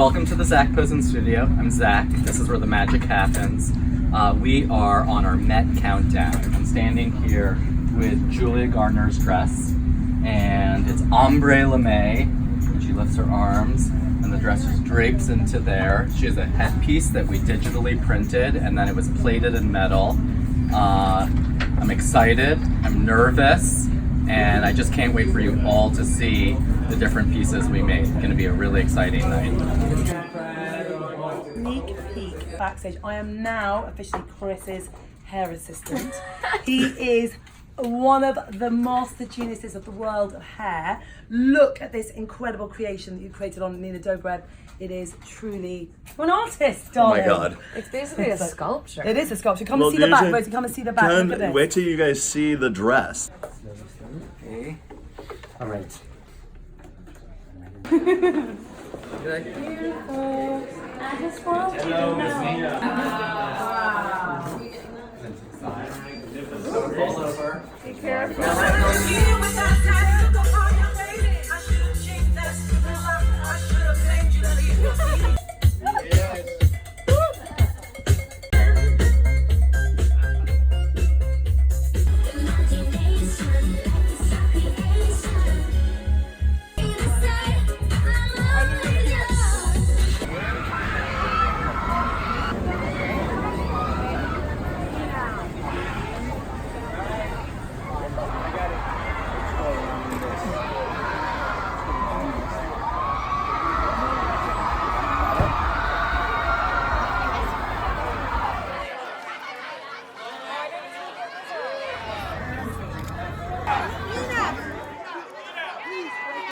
Welcome to the Zac Posen studio. I'm Zac. This is where the magic happens. We are on our Met countdown. I'm standing here with Julia Garner's dress, and it's ombre lame, and she lifts her arms, and the dress just drapes into there. She has a headpiece that we digitally printed, and then it was plated in metal. I'm excited, I'm nervous, and I just can't wait for you all to see the different pieces we made. It's going to be a really exciting night. Sneak peek backstage. I am now officially Chris's hair assistant. He is one of the master geniuses of the world of hair. Look at this incredible creation that you created on Nina Dobrev. It is truly an artist, darling. Oh my god. It's basically a sculpture. It is a sculpture. Come and see the back, Rosie. Come and see the back. Look at this. Wait till you guys see the dress. Okay. All right. Beautiful. I just want you to know. Fall over. Be careful.